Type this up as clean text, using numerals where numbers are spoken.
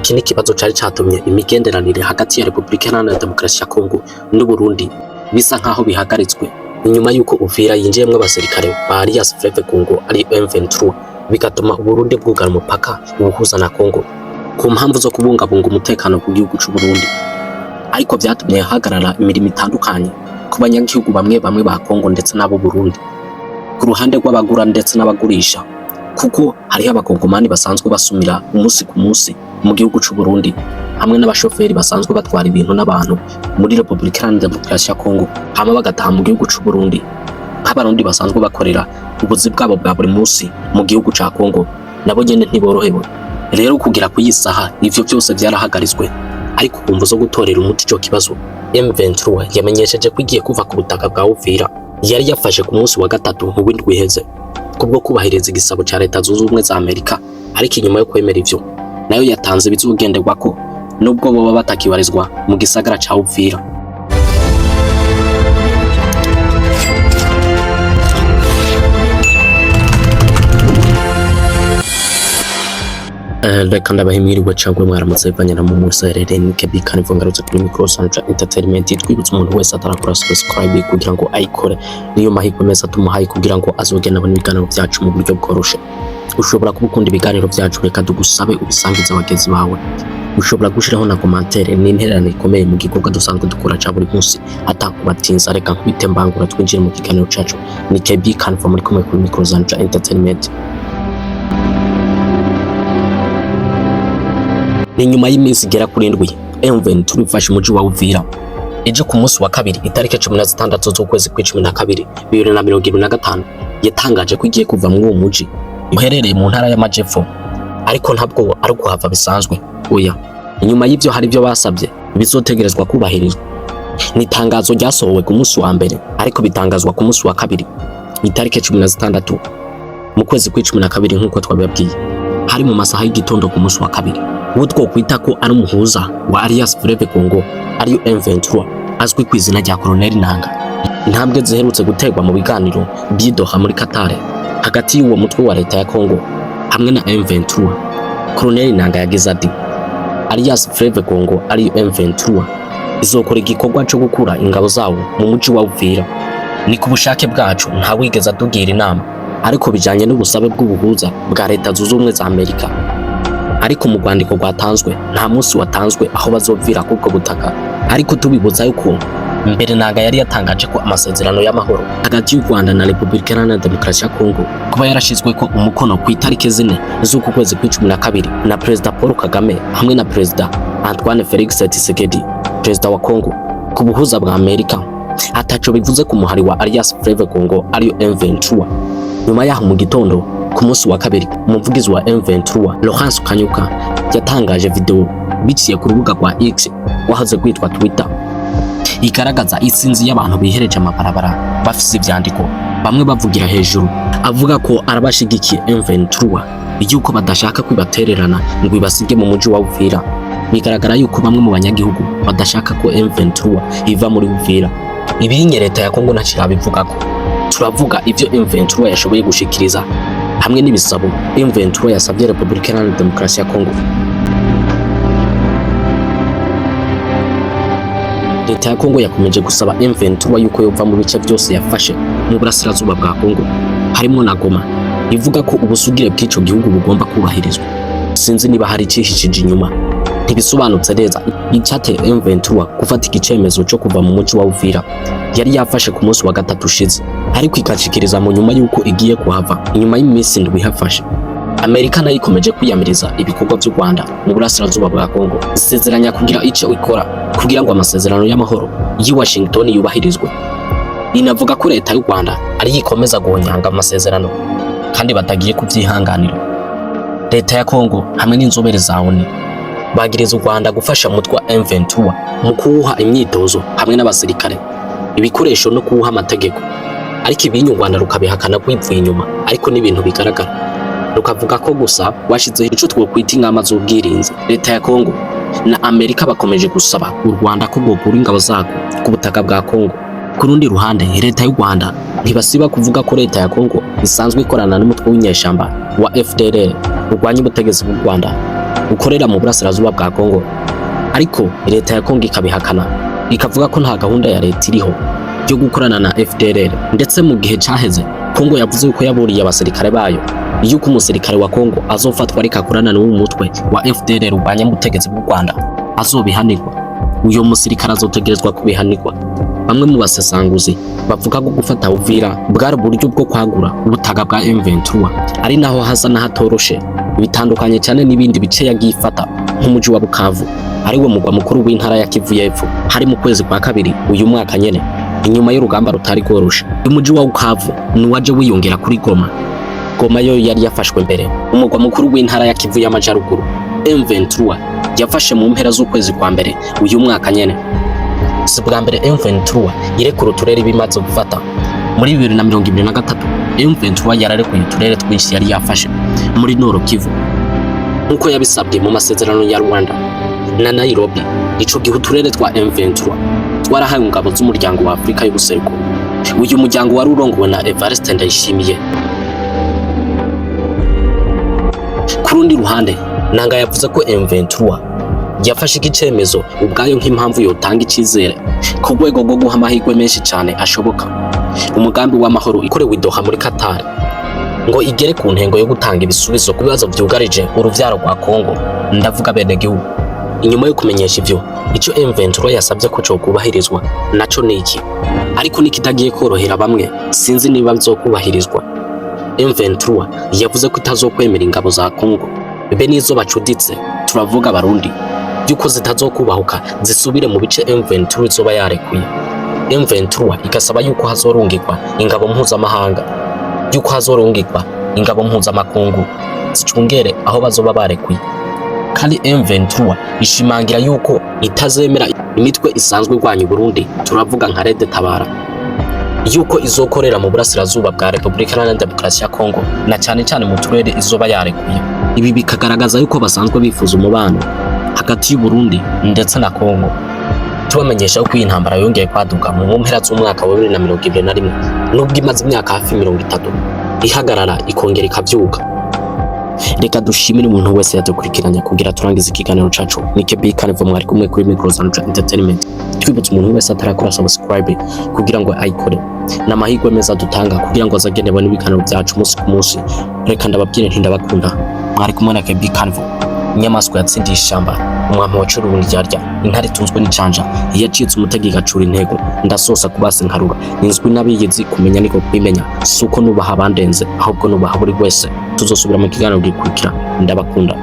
iki ni kibazo cari catumye imigenderanire hagati ya Republika Iharanira Demokarasi ya Kongo n'u Burundi bisa nkaho bihagaritswe inyuma yuko Uvira yinjiyemwo abasirikare ba Alliance Fleuve Congo ari M23 bigatuma Burundi bwugara umupaka ubuhuza na Kongo ku mpamvu zo kubungabunga umutekano ku gihugu c'u Burundi. Ariko vyatumye hagarara imirimo itandukanye ku banyagihugu bamwe bamwe ba Kongo ndetse n'abo Burundi ku ruhande rw'abagura ndetse n'abagurisha, kuko hariho abakongomani basanzwe basumira umunsi ku munsi mu gihugu c'u Burundi hamwe n'abashoferi basanzwe batwara ibintu n'abantu muri Republika Iharanira Demokarasi ya Kongo hama bagataha mu gihugu c'u Burundi. Nk'abarundi basanzwe bakorera ubuzi bwabo bwa buri munsi mu gihugu ca Kongo nabo nyene ntiborohewe. Rero kugira kuyisaha ivyo byose vyarahagaritswe, ariko kumva zo gutorera umuti ico kibazo M23 yamenyesheje ko igiye kuva ku butaka bwa Uvira yari yafashe ku munsi wa gatatu mu w'indwi iheze kubwo kubahiriza igisabo ca Leta Zunze Ubumwe za Amerika. Ariko inyuma yo kwemera ivyo nayo yatanze bizogenderwako nubwo boba batakibarizwa mu gisagara ca Uvira. Reka ndabahimiriwe cyangwa mwaramutse banyana mu muserere ni Kebi Carnival ngarutse kuri Microsoft Entertainment. Twibutse umuntu wese atarakora subscribe kugira ngo ayikore, niyo mahirwe meza tumuhaye kugira ngo azogena abone ibiganiro byacu mu buryo bworoshe. Ushobora kubukunda ibiganiro byacu, reka tugusabe ubisangize abagenzi bawe. Ushobora gushiraho na commentaire n'intererano ikomeye mu gikorwa dusanzwe dukora ca buri munsi atakubatinza. Reka nkubite mbangura twinjire mu kiganiro cacu. Ni Kebi Carnival muri kumwe kuri Microsoft Entertainment. Ni nyuma y'iminsi igera kuri 7 M23 ifashe umuji wa Uvira. Ejo ku munsi wa kabiri itariki 16 z'ukwezi kwa 12 2025 yatangaje ko igiye kuva mu uwo muji uherereye mu ntara y'Amajepfo, ariko ntabwo ari kuhava bisanzwe. Oya, inyuma y'ivyo hari byo basabye bizotegerezwa kubahirizwa. Ni tangazo ryasohowe ku munsi wa mbere, ariko bitangazwa ku munsi wa kabiri itariki 16 mu kwezi kwa 12 nk'uko twabibabwiye. Hari mu masaha y'igitondo ku munsi wa kabiri uwo twokwita ko ari umuhuza wa Alliance Fleuve Congo ariyo M23 azwi ku izina rya Colonel Nanga. Intambwe ziherutse guterwa mu biganiro by'Doha muri Qatar hagati y'uwo mutwe wa leta ya Congo hamwe na M23. Colonel Nanga yagize ati Alliance Fleuve Congo ariyo M23 izokora igikorwa cyo gukura ingabo zawo mu muji wa Uvira. Ni ku bushake bwacu, nta wigeze atugira inama, ariko bijanye n'ubusabe bw'ubuhuza bwa Leta Zunze Ubumwe za Amerika. Ariko mu rwandiko rwatanzwe nta munsi watanzwe aho bazovira kubwo butaka, ariko tubibuza yuko mbere Nanga yari yatangaje ko amasezerano y'amahoro hagati y'u Rwanda na Republika Iharanira Demokarasi ya Kongo kuba yarashizwe ko umukono ku itariki 4 z'uku kwezi kwa 12 na Perezida Paul Kagame hamwe na Perezida Antoine Felix Tshisekedi, Perezida wa Kongo, ku buhuza bwa Amerika, ataco bivuze ku muhari wa Alliance Fleuve Congo ariyo M23. Nyuma yaho mu gitondo ku munsi wa kabiri umuvugizi wa M23 Laurence Kanyuka yatangaje video biciye ku rubuga rwa X wahoze kwitwa Twitter igaragaza isinzi y'abantu bihereje amabarabara bafise ivyandiko, bamwe bavugira hejuru avuga ko arabashigikiye M23 yuko badashaka kwibatererana ngo ibasige mu muji wa Uvira. Bigaragara yuko bamwe mu banyagihugu badashaka ko M23 iva muri Uvira. Ibinye leta ya Kongo ntacira bivuga ko turavuga ivyo M23 yashoboye gushikiriza hamwe n'ibisabo M23 yasabye Republika Iharanira Demokarasi ya Kongo. Leta ya Kongo yakomeje gusaba M23 yuko yova mu bice byose yafashe mu burasirazuba bwa Kongo harimo na Goma, ivuga ko ubusugire bw'ico gihugu bugomba kubahirizwa. Sinzi niba hari cihishije inyuma, ntibisobanutse neza icyateye M23 gufata igicemezo cyo kuva mu muji wa Uvira yari yafashe ku munsi wa gatatu ushize, ariko ikacikiriza mu nyuma yuko igiye kuhava inyuma y'iminsi 7 ihafashe. Amerika nayo ikomeje kwiyamiriza ibikorwa by'u Rwanda mu burasirazuba bwa Kongo, isezeranya kugira ico ikora kugira ngo amasezerano y'amahoro y'i Washington yubahirizwe. Inavuga ko leta y'u Rwanda ari yikomeza guhonyanga amasezerano kandi batagiye kubyihanganira. Leta ya Kongo hamwe n'inzobere za ONU bagiriza u Rwanda gufasha umutwe wa M23 mu kuwuha imyitozo hamwe n'abasirikare, ibikoresho no kuwuha amategeko, ariko ibinyu u Rwanda rukabihakana kwivuye inyuma. Ariko n'ibintu bigaragara rukavuga ko gusa washize ico twokwita ingamba z'ubwirinzi. Leta ya Kongo na Amerika bakomeje gusaba u Rwanda ko bwokura ingabo zago ku butaka bwa Kongo. Ku rundi ruhande leta y'u Rwanda ntibasiba kuvuga ko leta ya Kongo isanzwe ikorana n'umutwe w'inyeshamba wa FDLR urwanya ubutegetsi bw'u Rwanda ukorera mu burasirazuba bwa Kongo, ariko leta ya Kongo ikabihakana ikavuga ko nta gahunda ya leta iriho yo gukorana na FDLR. Ndetse mu gihe cyaheze Kongo yavuze ko yaburiye abasirikare bayo yuko umusirikare wa Kongo azofatwa ariko akorana n'uwo mutwe wa FDLR ubanye mu butegetsi bw'u Rwanda azobihanirwa. Uyo musirikare azotegerezwa kubihanirwa. Bamwe mu basesanguzi bavuga ko gufata Uvira bwari uburyo bwo kwagura ubutaka bwa M23, ari naho hasa n'ahatoroshe, bitandukanye cyane n'ibindi bice yagiye ifata nk'umuji wa Bukavu ari wo mugwa mukuru w'intara ya Kivu y'Epfo hari mu kwezi kwa kabiri uyu mwaka nyene, inyuma y'urugamba rutari rworoshe. Umuji wa Bukavu ni waje wiyongera kuri Goma. Goma yo yari yafashwe mbere, umugwa mukuru w'intara ya Kivu y'Amajyaruguru. M23 yafashe mu mpera z'ukwezi kwa mbere uyu mwaka nyene. Si bwa mbere M23 irekura uturere bimaze gufata. Muri 2023 M23 yararekuye uturere twinshi yari yafashe muri Nord Kivu nkuko yabisabwe mu masezerano ya Rwanda na Nairobi. Ico gihe uturere twa M23 twarahaye ingabo z'umuryango wa Afrika y'Ubuseruko. Uyu muryango wari urongowe na Evariste Ndayishimiye. Ku rundi ruhande, Nanga yavuze ko M23 yafashe icemezo ubwayo nk'impamvu yotanga icizere ku rwego rwo guha amahirwe menshi cyane ashoboka umugambi w'amahoro ikorewe i Doha muri Qatar, ngo igere ku ntego yo gutanga ibisubizo ku bibazo byugarije uruvyaro rwa Kongo, ndavuga bene gihugu. Inyuma yo kumenyesha ivyo, ico M23 yasabye ko cyo kubahirizwa naco niki, ariko nikitagiye korohera bamwe, sinzi niba bizokubahirizwa. M23 yavuze ko itazokwemera ingabo za Kongo be nizo bacuditse, turavuga abarundi, yuko zitazokubahuka zisubire mu bice M23 izoba yarekuye. M23 ikasaba yuko hazorungikwa ingabo mpuzamahanga, yuko hazorungikwa ingabo mpuzamakungu zicungere aho bazoba barekuye. Kandi M23 ishimangira yuko itazemera imitwe isanzwe irwanya Burundi, turavuga nka Red Tabara, yuko izokorera mu burasirazuba bwa Repubulika Iharanira Demokarasi ya Kongo na cyane cyane mu turere izoba yarekuye. Ibi bikagaragaza yuko basanzwe bifuza umubano hagati y'u Burundi ndetse na Kongo. Tubamenyesha ko iyi ntambara yongeye kwaduka mu mpera z'umwaka wa 2021 nubwo imaze imyaka hafi 30 ihagarara ikongera ikabyuka. Reka dushimire umuntu wese yadukurikiranya kugira turangize ikiganiro cacu. Nike Big Carnival mwari kumwe kuri Microsantra Entertainment. Twibutse umuntu wese atarakora subscribe kugira ngo ayikore, n'amahirwe meza dutanga kugira ngo azagende bone ibiganiro byacu umunsi ku munsi. Reka ndababwire nti ndabakunda. Mwari kumwe na Big Carnival. Inyamaswa yatsindiye ishamba, umwami wacura ubundi ryarya, intare itunzwe n'icanja, yacitse umutego igacura intego, ndasosa kubase nkarura, inzwi n'abiyizi kumenya niko kwimenya, suko nubaha abandenze ahubwo nubaha buri wese. Tuzosubira mu kiganiro gikurikira. Ndabakunda.